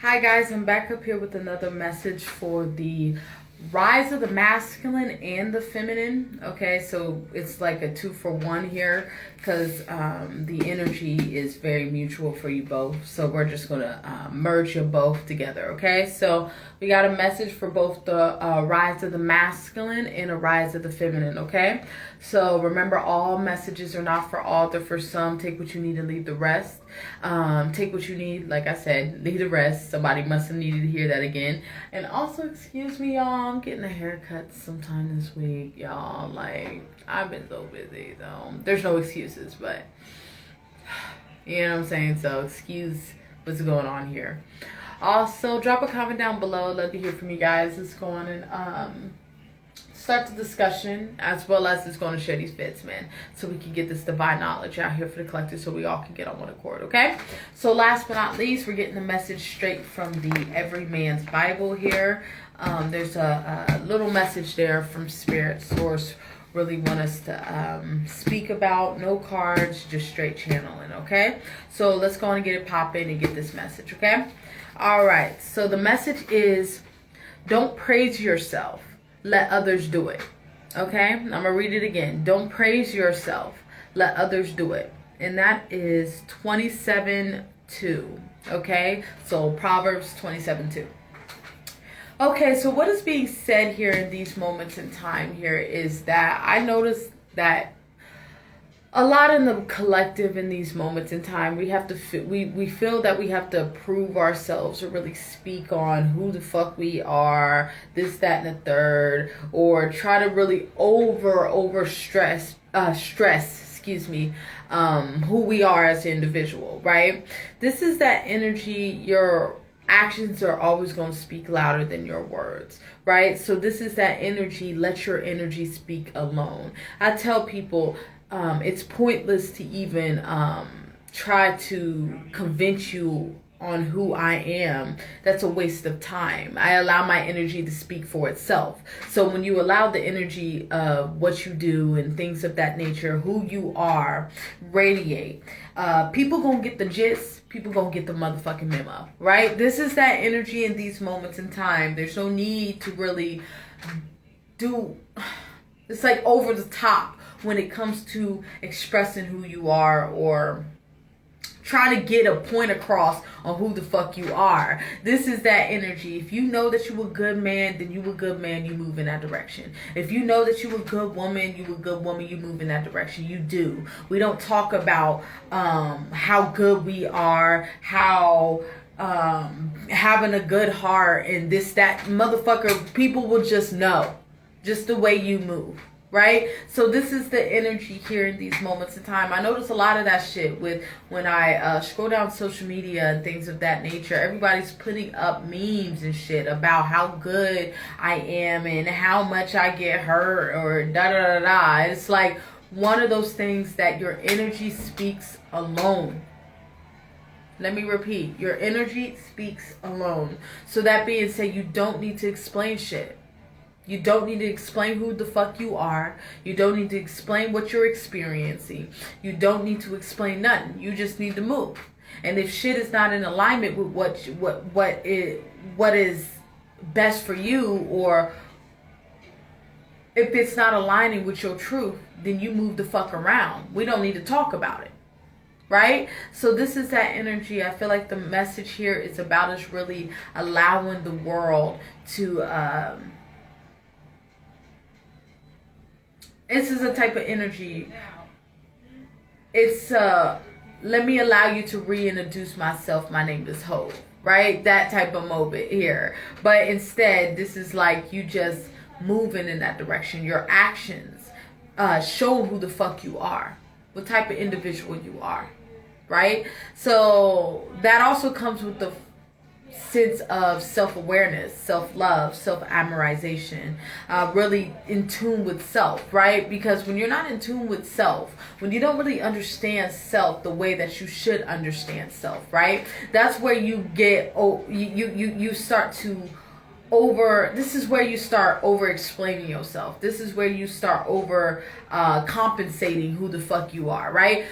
Hi guys, I'm back up here with another message for the rise of the masculine and the feminine. Okay, so it's like a 2-for-1 here because the energy is very mutual for you both. So we're just going to merge you both together. Okay, so we got a message for both the rise of the masculine and a rise of the feminine. Okay, so remember, all messages are not for all. They're for some. Take what you need and leave the rest. Take what you need, like I said, leave the rest. Somebody must have needed to hear that again. And also, excuse me, y'all, I'm getting a haircut sometime this week, y'all. Like, I've been so busy, so there's no excuses, but you know what I'm saying? So excuse what's going on here. Also, drop a comment down below. I'd love to hear from you guys. Let's go on and start the discussion, as well as it's going to share these vids, man, so we can get this divine knowledge out here for the collective, so we all can get on one accord. Okay, so last but not least, we're getting the message straight from the Every Man's Bible here. There's a little message there from Spirit Source. Really want us to speak about. No cards, just straight channeling. Okay, so let's go on and get it popping and get this message. Okay, all right, so the message is, don't praise yourself, let others do it. Okay, I'm gonna read it again. Don't praise yourself, let others do it. And that is 27:2. Okay, so Proverbs 27:2. Okay, so what is being said here in these moments in time here is that I noticed that a lot in the collective in these moments in time, we have to we feel that we have to prove ourselves or really speak on who the fuck we are, this, that, and the third, or try to really stress who we are as an individual, right? This is that energy. Your actions are always going to speak louder than your words, right? So this is that energy. Let your energy speak alone. I tell people, it's pointless to even try to convince you on who I am. That's a waste of time. I allow my energy to speak for itself. So when you allow the energy of what you do and things of that nature, who you are, radiate, people gonna get the gist. People gonna get the motherfucking memo, right? This is that energy in these moments in time. There's no need to really it's like over the top when it comes to expressing who you are or trying to get a point across on who the fuck you are. This is that energy. If you know that you a good man, then you a good man, you move in that direction. If you know that you a good woman, you a good woman, you move in that direction. You do. We don't talk about how good we are, how having a good heart and this, that, motherfucker. People will just know just the way you move. Right? So this is the energy here in these moments in time. I notice a lot of that shit with when I scroll down social media and things of that nature. Everybody's putting up memes and shit about how good I am and how much I get hurt or da da da da. It's like one of those things that your energy speaks alone. Let me repeat. Your energy speaks alone. So that being said, you don't need to explain shit. You don't need to explain who the fuck you are. You don't need to explain what you're experiencing. You don't need to explain nothing. You just need to move. And if shit is not in alignment with what is best for you, or if it's not aligning with your truth, then you move the fuck around. We don't need to talk about it. Right? So this is that energy. I feel like the message here is about us really allowing the world to this is a type of energy. It's let me allow you to reintroduce myself. My name is Hope. Right? That type of moment here. But instead, this is like you just moving in that direction. Your actions show who the fuck you are. What type of individual you are. Right? So that also comes with the sense of self-awareness, self-love, self-amorization, really in tune with self, right? Because when you're not in tune with self, when you don't really understand self the way that you should understand self, right? That's where you get, you start to this is where you start over explaining yourself. This is where you start over compensating who the fuck you are, right?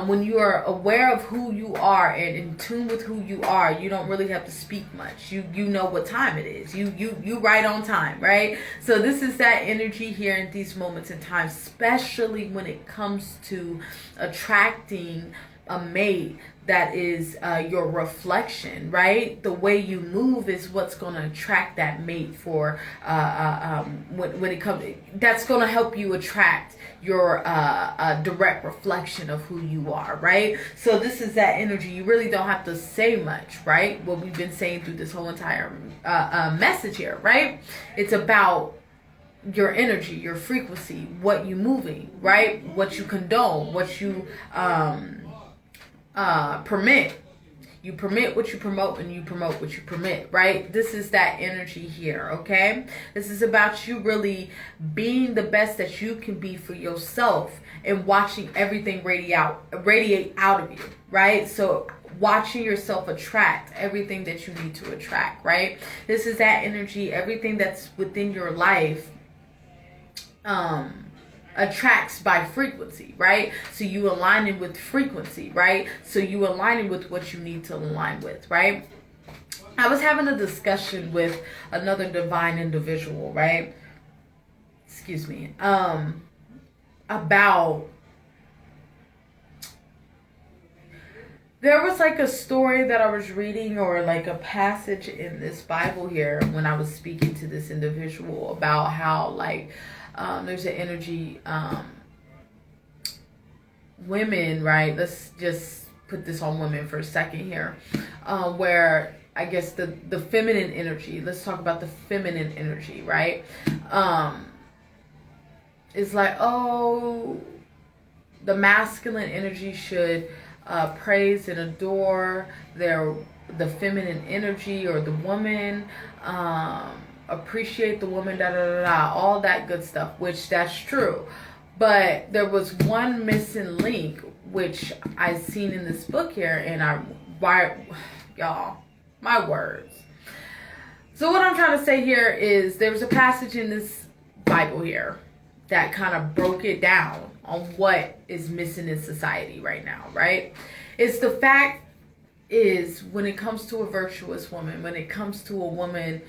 When you are aware of who you are and in tune with who you are, you don't really have to speak much. You know what time it is. You right on time, right? So this is that energy here in these moments in time, especially when it comes to attracting a mate that is your reflection, right? The way you move is what's going to attract that mate for when it comes. That's going to help you attract your direct reflection of who you are, right? So this is that energy. You really don't have to say much, right? What we've been saying through this whole entire message here, right? It's about your energy, your frequency, what you moving, right? What you condone, what you permit. You permit what you promote, and you promote what you permit, right? This is that energy here, okay? This is about you really being the best that you can be for yourself and watching everything radiate out of you, right? So watching yourself attract everything that you need to attract, right? This is that energy. Everything that's within your life attracts by frequency, right? So you aligning with frequency, right? So you aligning with what you need to align with, right? I was having a discussion with another divine individual, right? Excuse me. About, there was like a story that I was reading, or like a passage in this Bible here when I was speaking to this individual about how like there's an energy, women, right? Let's just put this on women for a second here, where I guess the feminine energy, let's talk about the feminine energy, right? It's like, oh, the masculine energy should praise and adore the feminine energy, or the woman, appreciate the woman, all that good stuff, which that's true. But there was one missing link, which I seen in this book here, and y'all, my words. So what I'm trying to say here is there was a passage in this Bible here that kind of broke it down on what is missing in society right now, right? It's the fact is, when it comes to a virtuous woman, when it comes to a woman,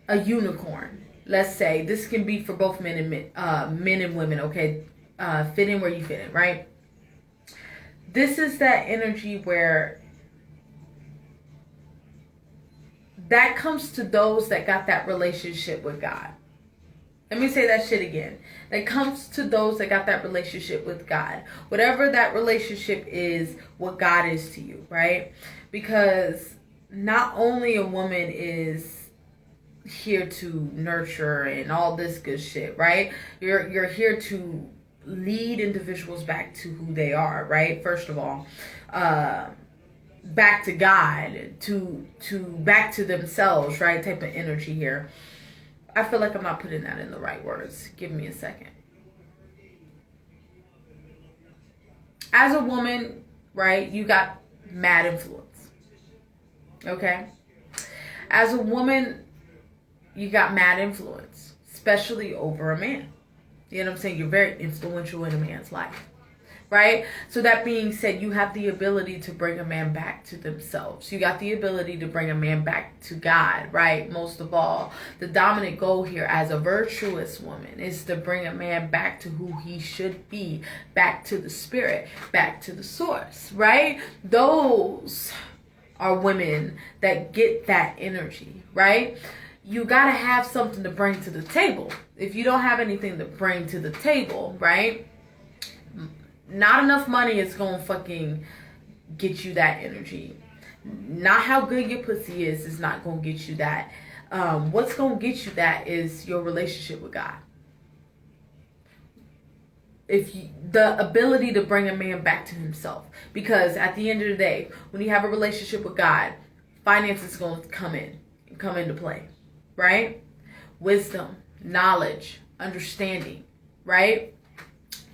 a unicorn, let's say, this can be for both men and women, okay? Fit in where you fit in, right? This is that energy where that comes to those that got that relationship with God. Let me say that shit again. That comes to those that got that relationship with God. Whatever that relationship is, what God is to you, right? Because not only a woman is here to nurture and all this good shit, right? You're here to lead individuals back to who they are, right? First of all, back to God, to back to themselves, right? Type of energy here. I feel like I'm not putting that in the right words. Give me a second. As a woman, right, you got mad influence. Okay? As a woman, you got mad influence, especially over a man. You know what I'm saying? You're very influential in a man's life, right? So that being said, you have the ability to bring a man back to themselves. You got the ability to bring a man back to God, right? Most of all, the dominant goal here as a virtuous woman is to bring a man back to who he should be, back to the spirit, back to the source, right? Those are women that get that energy, right? You got to have something to bring to the table. If you don't have anything to bring to the table, right? Not enough money is going to fucking get you that energy. Not how good your pussy is not going to get you that. What's going to get you that is your relationship with God. The ability to bring a man back to himself. Because at the end of the day, when you have a relationship with God, finances is going to come into play. Right? Wisdom, knowledge, understanding, right?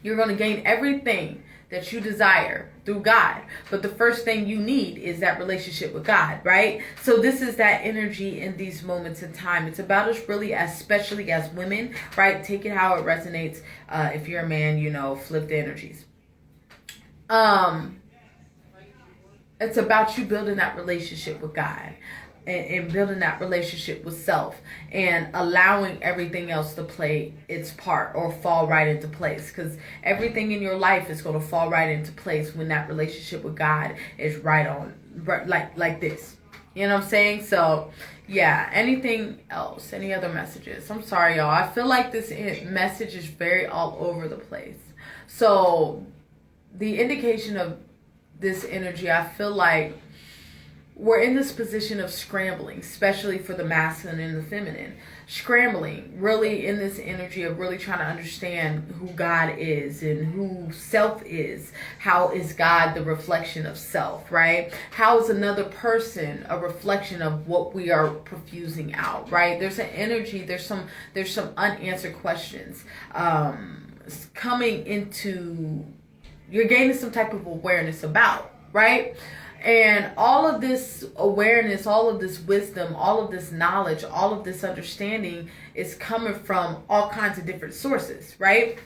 You're going to gain everything that you desire through God. But the first thing you need is that relationship with God, right? So this is that energy in these moments in time. It's about us really, especially as women, right? Take it how it resonates. If you're a man, you know, flip the energies. It's about you building that relationship with God. And building that relationship with self and allowing everything else to play its part or fall right into place, because everything in your life is going to fall right into place when that relationship with God is right on, like this. You know what I'm saying? So yeah, anything else, any other messages? I'm sorry, y'all. I feel like this message is very all over the place. So the indication of this energy, I feel like we're in this position of scrambling, especially for the masculine and the feminine. Scrambling, really in this energy of really trying to understand who God is and who self is. How is God the reflection of self, right? How is another person a reflection of what we are profusing out, right? There's an energy, there's some unanswered questions coming into, you're gaining some type of awareness about, right? And all of this awareness, all of this wisdom, all of this knowledge, all of this understanding is coming from all kinds of different sources, right?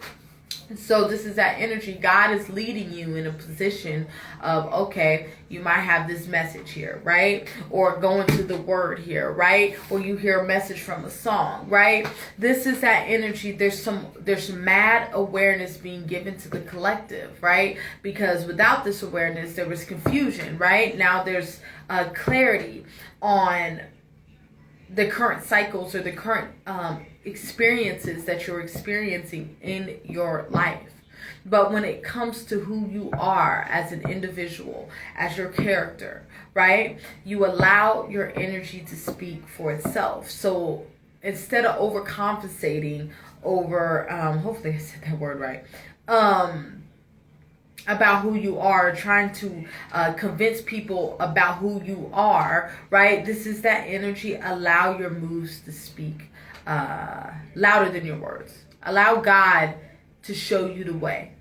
So this is that energy. God is leading you in a position of, okay, you might have this message here, right? Or going to the word here, right? Or you hear a message from a song, right? This is that energy. There's mad awareness being given to the collective, right? Because without this awareness, there was confusion, right? Now there's clarity on the current cycles or the current experiences that you're experiencing in your life. But when it comes to who you are as an individual, as your character, right, you allow your energy to speak for itself. So instead of overcompensating over, hopefully I said that word right, about who you are, trying to convince people about who you are, right? This is that energy. Allow your moves to speak louder than your words. Allow God to show you the way.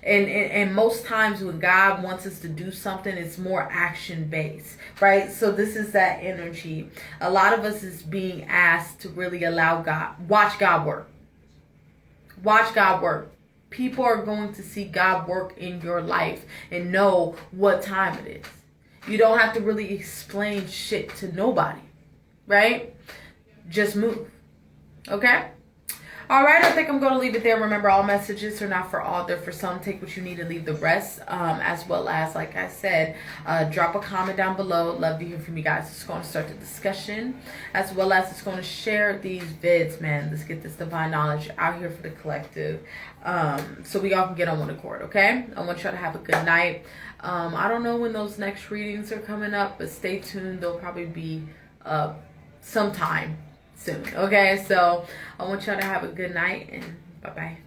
And most times when God wants us to do something, it's more action based, right? So this is that energy. A lot of us is being asked to really allow God, watch God work. Watch God work. People are going to see God work in your life and know what time it is. You don't have to really explain shit to nobody, right? Just move. Okay? All right, I think I'm going to leave it there. Remember, all messages are not for all. They're for some. Take what you need and leave the rest. As well as, like I said, drop a comment down below. Love to hear from you guys. It's going to start the discussion. As well as it's going to share these vids, man. Let's get this divine knowledge out here for the collective. So we all can get on one accord, okay? I want y'all to have a good night. I don't know when those next readings are coming up, but stay tuned. They'll probably be sometime soon. Okay, so I want y'all to have a good night and bye-bye.